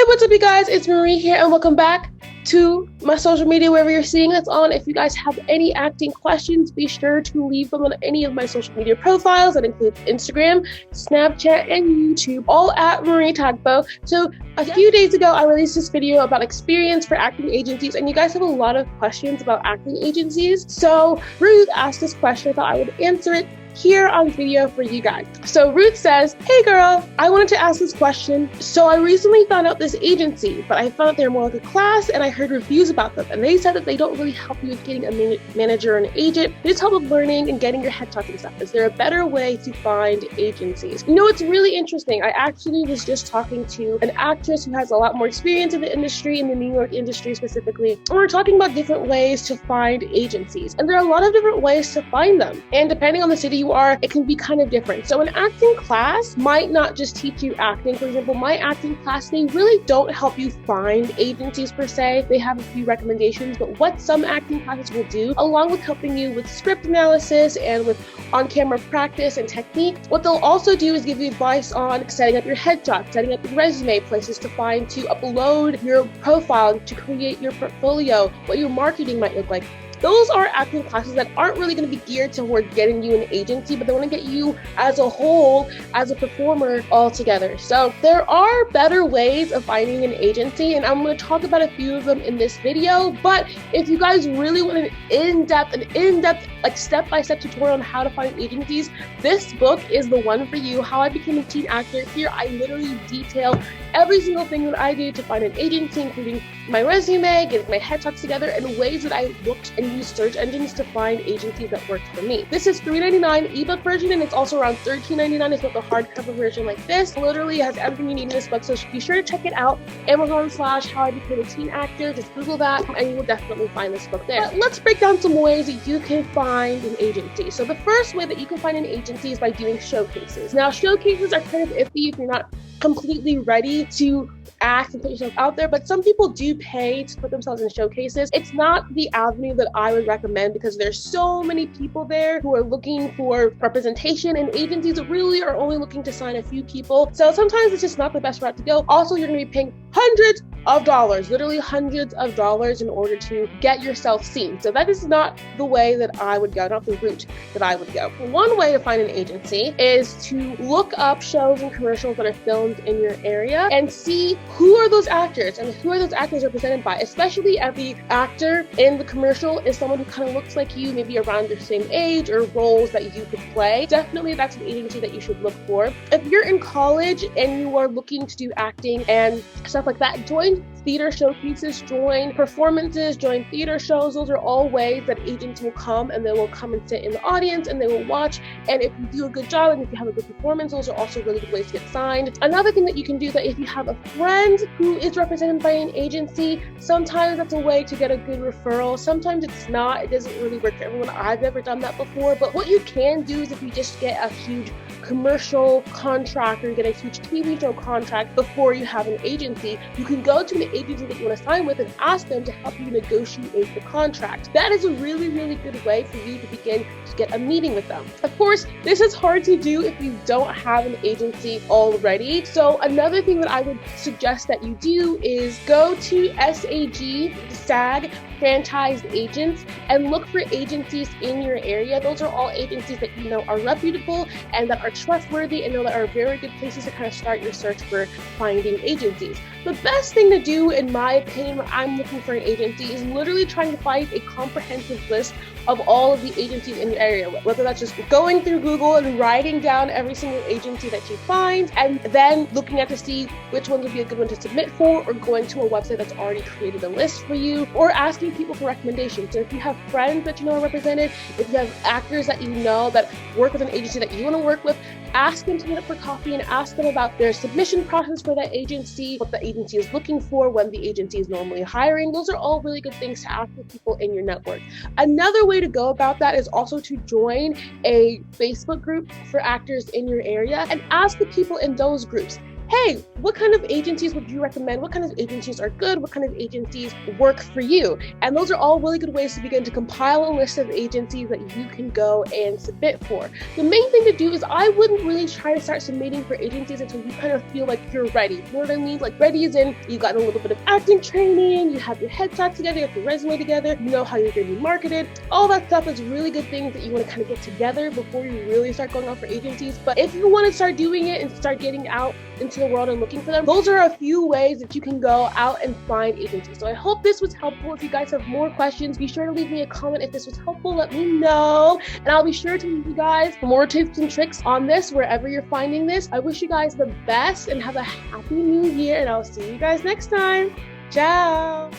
What's up, you guys? It's Marie here, and welcome back to my social media, wherever you're seeing this on. If you guys have any acting questions, be sure to leave them on any of my social media profiles. That includes Instagram, Snapchat, and YouTube, all at Marie Tagbo. So a few days ago, I released this video about experience for acting agencies, and you guys have a lot of questions about acting agencies. So Ruth asked this question. I thought I would answer it here on video for you guys. So Ruth says, "Hey girl, I wanted to ask this question. So I recently found out this agency, but I found out they're more like a class, and I heard reviews about them, and they said that they don't really help you with getting a manager or an agent. They just help with learning and getting your head talking stuff. Is there a better way to find agencies?" You know, it's really interesting. I actually was just talking to an actress who has a lot more experience in the industry, in the New York industry specifically, and we're talking about different ways to find agencies, and there are a lot of different ways to find them, and depending on the city you are, it can be kind of different. So an acting class might not just teach you acting. For example, my acting class, they really don't help you find agencies per se. They have a few recommendations, but what some acting classes will do, along with helping you with script analysis and with on-camera practice and technique, what they'll also do is give you advice on setting up your headshot, setting up your resume, places to find to upload your profile, to create your portfolio, what your marketing might look like. Those are acting classes that aren't really going to be geared toward getting you an agency, but they want to get you as a whole, as a performer all together. So there are better ways of finding an agency, and I'm going to talk about a few of them in this video. But if you guys really want an in-depth, like step-by-step tutorial on how to find agencies, this book is the one for you. How I Became a Teen Actor. Here I literally detail every single thing that I do to find an agency, including my resume, getting my head talks together, and ways that I looked and used search engines to find agencies that worked for me. This is $3.99 ebook version, and it's also around $13.99 if you want the hardcover version like this. Literally has everything you need in this book, so be sure to check it out. Amazon/How I Became a Teen Actor. Just Google that, and you will definitely find this book there. But let's break down some ways that you can find an agency. So the first way that you can find an agency is by doing showcases. Now, showcases are kind of iffy if you're not completely ready to act and put yourself out there, but some people do pay to put themselves in showcases. It's not the avenue that I would recommend because there's so many people there who are looking for representation, and agencies really are only looking to sign a few people. So sometimes it's just not the best route to go. Also, you're going to be paying hundreds of dollars, literally hundreds of dollars, in order to get yourself seen. So that is not the way that I would go, not the route that I would go. One way to find an agency is to look up shows and commercials that are filmed in your area and see who are those actors and who are those actors represented by, especially if the actor in the commercial is someone who kind of looks like you, maybe around your same age, or roles that you could play. Definitely that's an agency that you should look for. If you're in college and you are looking to do acting and stuff like that, join theater showcases, join performances, join theater shows. Those are all ways that agents will come, and they will come and sit in the audience and they will watch. And if you do a good job and if you have a good performance, those are also really good ways to get signed. Another thing that you can do is that if you have a friend who is represented by an agency, sometimes that's a way to get a good referral. Sometimes it's not. It doesn't really work for everyone. I've never done that before. But what you can do is if you just get a huge commercial contract or you get a huge TV show contract before you have an agency, you can go to an agency that you want to sign with and ask them to help you negotiate the contract. That is a really, really good way for you to begin to get a meeting with them. Of course, this is hard to do if you don't have an agency already. So another thing that I would suggest that you do is go to SAG franchised agents and look for agencies in your area. Those are all agencies that you know are reputable and that are trustworthy and know that are very good places to kind of start your search for finding agencies. The best thing to do, in my opinion, when I'm looking for an agency is literally trying to find a comprehensive list of all of the agencies in your area, whether that's just going through Google and writing down every single agency that you find and then looking at to see which one would be a good one to submit for, or going to a website that's already created a list for you, or asking people for recommendations. So if you have friends that you know are represented, if you have actors that you know that work with an agency that you want to work with, ask them to meet up for coffee and ask them about their submission process for that agency, what the agency is looking for, when the agency is normally hiring. Those are all really good things to ask the people in your network. Another way to go about that is also to join a Facebook group for actors in your area and ask the people in those groups, hey, what kind of agencies would you recommend? What kind of agencies are good? What kind of agencies work for you? And those are all really good ways to begin to compile a list of agencies that you can go and submit for. The main thing to do is I wouldn't really try to start submitting for agencies until you kind of feel like you're ready. You know what I mean? Like ready as in you got a little bit of acting training, you have your headshot together, you have your resume together, you know how you're going to be marketed. All that stuff is really good things that you want to kind of get together before you really start going out for agencies. But if you want to start doing it and start getting out into the world and looking for them, those are a few ways that you can go out and find agencies. So I hope this was helpful. If you guys have more questions, be sure to leave me a comment. If this was helpful, let me know, and I'll be sure to leave you guys more tips and tricks on this wherever you're finding this. I wish you guys the best and have a happy new year, and I'll see you guys next time. Ciao.